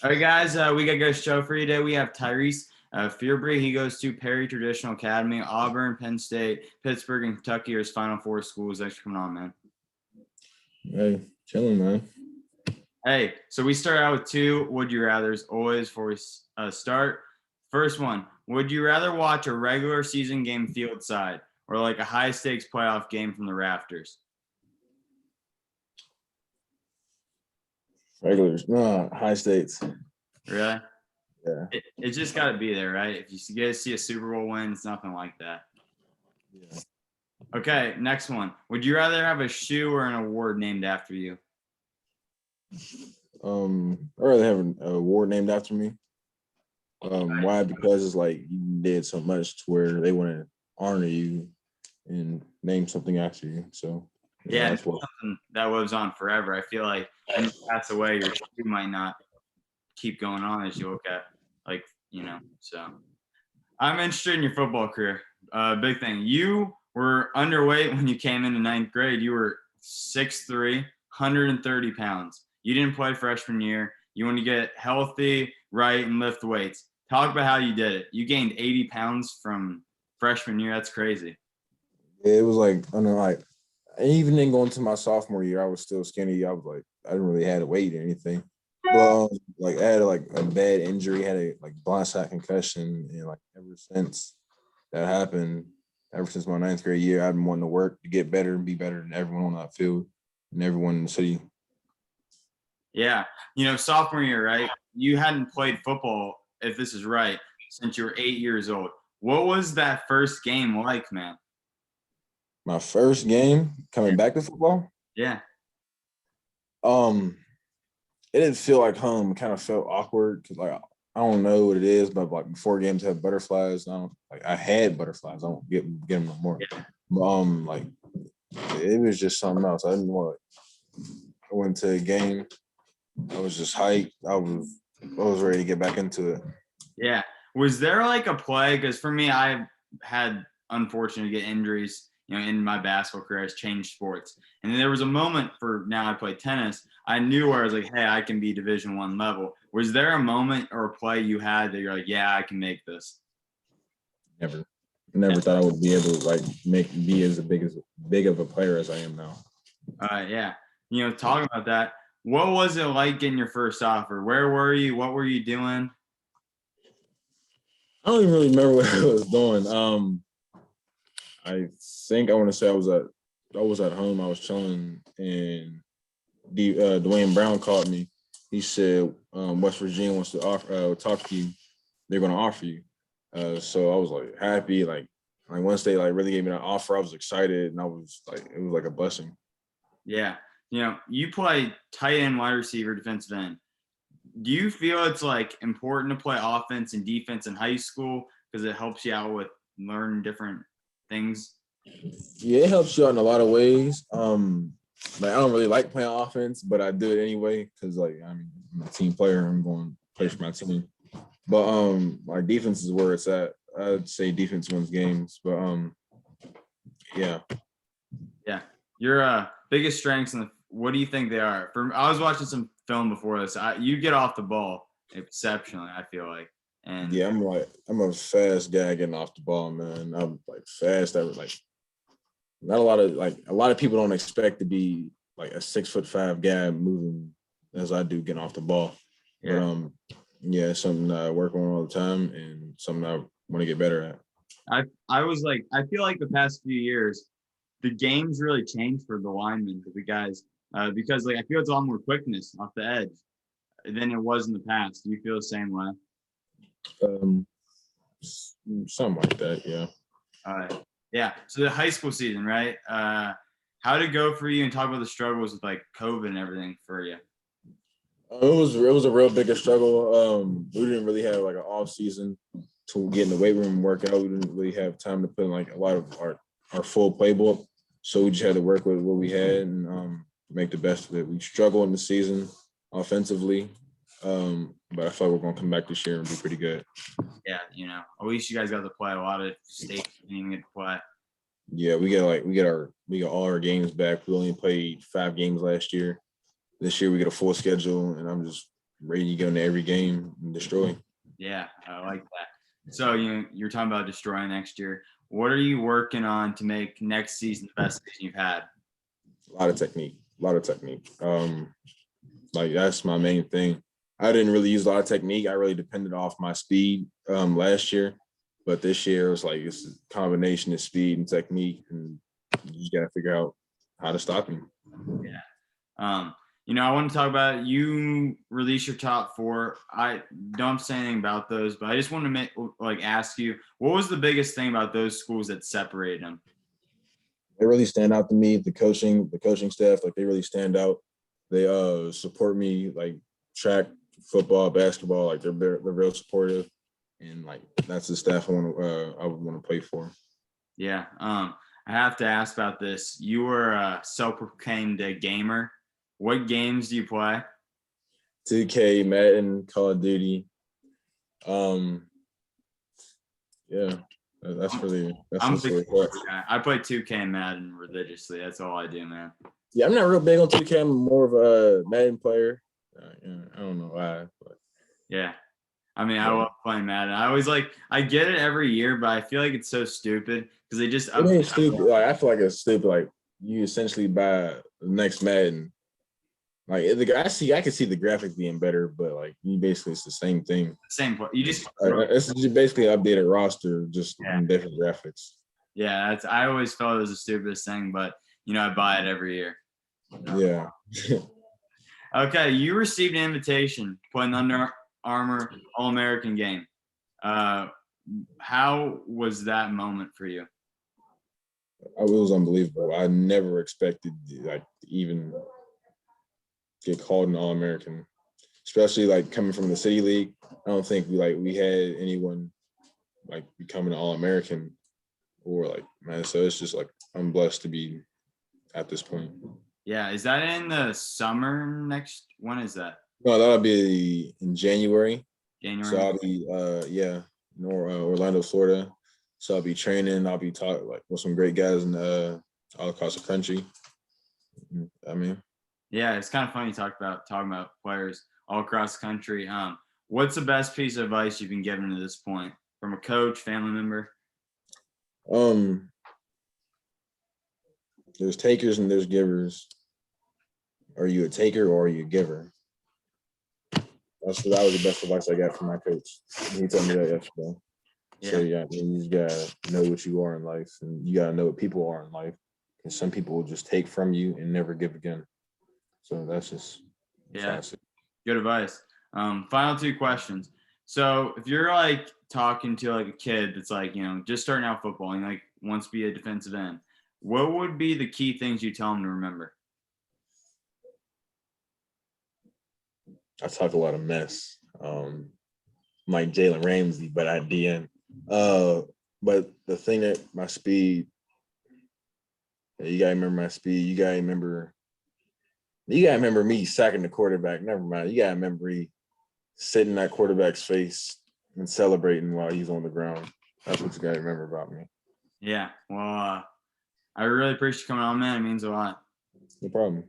All right, guys, we got a good show for you today. We have Tyrese Fearby. He goes to Perry Traditional Academy, Auburn, Penn State, Pittsburgh, and Kentucky are his final four schools. Thanks for coming on, man. Hey, chilling, man. Hey, so we start out with two would you rathers always before we start. First one, would you rather watch a regular season game field side or like a high stakes playoff game from the rafters? Regulars, no, high states. Really? Yeah. It just got to be there, right? If you get to see a Super Bowl win, it's nothing like that. Yeah. Okay, next one. Would you rather have a shoe or an award named after you? I'd rather have an award named after me. Why? Because it's like you did so much to where they want to honor you and name something after you. So Yeah, that's what. something that lives on forever. I feel like when you pass away, your shoe might not keep going on as you look at, like, so. I'm interested in your football career. Big thing. You were underweight when you came into ninth grade. You were 6'3", 130 pounds. You didn't play freshman year. You want to get healthy, right, and lift weights. Talk about how you did it. You gained 80 pounds from freshman year. That's crazy. It was like, I don't know, like even then going to my sophomore year, I was still skinny. I was like, I didn't really have a weight or anything. But like I had like a bad injury, had a like blindside concussion, and like ever since that happened, ever since my ninth grade year, I've been wanting to work to get better and be better than everyone on that field and everyone in the city. Yeah. Sophomore year, right? You hadn't played football, if this is right, since you were 8 years old. What was that first game like, man? My first game coming back to football, Yeah. it didn't feel like home. It kind of felt awkward because like I don't know what it is, but like before games have butterflies. I had butterflies. I don't get them no more. Yeah. But like it was just something else. I didn't want. I went to a game. I was just hyped. I was ready to get back into it. Yeah. Was there like a play? Because for me, I've had unfortunate to get injuries, in my basketball career. I've changed sports. And then there was a moment for now I play tennis. I knew where I was like, hey, I can be Division I level. Was there a moment or a play you had that you're like, yeah, I can make this? Never thought I would be able to like be as big of a player as I am now. Yeah. Talking about that, what was it like getting your first offer? Where were you? What were you doing? I don't even really remember what I was doing. I think I want to say I was at home. I was chilling, and Dwayne Brown called me. He said West Virginia wants to talk to you. They're going to offer you. So I was like happy. Like once they like really gave me that offer, I was excited, and I was like, it was like a blessing. Yeah. You play tight end, wide receiver, defensive end. Do you feel it's like important to play offense and defense in high school because it helps you out with learning different things? Yeah, it helps you out in a lot of ways. Like I don't really like playing offense, but I do it anyway because I'm a team player. I'm going to play for my team. But like defense is where it's at. I'd say defense wins games. But yeah. Yeah. Your biggest strengths what do you think they are? I was watching some film before this. You get off the ball exceptionally, I feel like. And yeah, I'm a fast guy getting off the ball, man. I'm like fast. Not a lot of people don't expect to be like a 6'5" guy moving as I do getting off the ball. Yeah. But yeah, it's something that I work on all the time and something I want to get better at. I was like, I feel like the past few years, the game's really changed for the linemen, for the guys, because like I feel it's a lot more quickness off the edge than it was in the past. Do you feel the same way? Something like that, yeah. Yeah. So the high school season, right? How did it go for you? And talk about the struggles with like COVID and everything for you. It was a real big struggle. We didn't really have like an off season to get in the weight room and work out. We didn't really have time to put in like a lot of our full playbook. So we just had to work with what we had and make the best of it. We struggled in the season offensively, but I feel like we're going to come back this year and be pretty good. Yeah, at least you guys got to play. A lot of states didn't even get to play. Yeah, we got all our games back. We only played 5 games last year. This year we get a full schedule, and I'm just ready to go into every game and destroy. Yeah, I like that. So you're talking about destroying next year. What are you working on to make next season the best season you've had? A lot of technique. A lot of technique. Like that's my main thing. I didn't really use a lot of technique. I really depended off my speed last year, but this year it was like it's a combination of speed and technique, and you just gotta figure out how to stop him. Yeah. I want to talk about you release your top four. I don't say anything about those, but I just want to ask you, what was the biggest thing about those schools that separated them? They really stand out to me. The coaching staff, like they really stand out. They support me like track, football, basketball. Like they're real supportive, and like that's the staff I would want to play for. Yeah. I have to ask about this. You were a self-proclaimed gamer. What games do you play? 2K, Madden, Call of Duty. Yeah, that's really I play 2K and Madden religiously. That's all I do, man. Yeah, I'm not real big on 2K. I'm more of a Madden player. I don't know why, but yeah. I mean, I love playing Madden. I get it every year, but I feel like it's so stupid because they just it ain't stupid. Like I feel like it's stupid. Like you essentially buy the next Madden. Like I can see the graphics being better, but like you basically it's the same thing. Same point. You just it's just basically an updated roster, just in different graphics. Yeah, I always felt it was the stupidest thing, but I buy it every year. Yeah. Okay, you received an invitation to play in the Under Armour All-American game. How was that moment for you? It was unbelievable. I never expected like even get called an All-American, especially like coming from the city league. I don't think we had anyone like becoming an All-American or like, man. So it's just like I'm blessed to be at this point. Yeah, is that in the summer next? When is that? No, that'll be in January. January. So I'll be in Orlando, Florida. So I'll be training. I'll be talking like with some great guys in all across the country. I mean, yeah, it's kind of funny talking about players all across the country. What's the best piece of advice you've been given to this point from a coach, family member? There's takers and there's givers. Are you a taker or are you a giver? That was the best advice I got from my coach. He told me that yesterday. Yeah. So yeah, you just gotta know what you are in life, and you gotta know what people are in life. And some people will just take from you and never give again. So that's just classic. Good advice. Final two questions. So if you're like talking to like a kid that's like, just starting out football and like wants to be a defensive end, what would be the key things you tell them to remember? I talk a lot of mess. Like Jalen Ramsey, but at the end. But the thing that my speed, you gotta remember my speed. You gotta remember me sacking the quarterback. Never mind. You gotta remember me sitting in that quarterback's face and celebrating while he's on the ground. That's what you gotta remember about me. Yeah. Well, I really appreciate you coming on, man. It means a lot. No problem.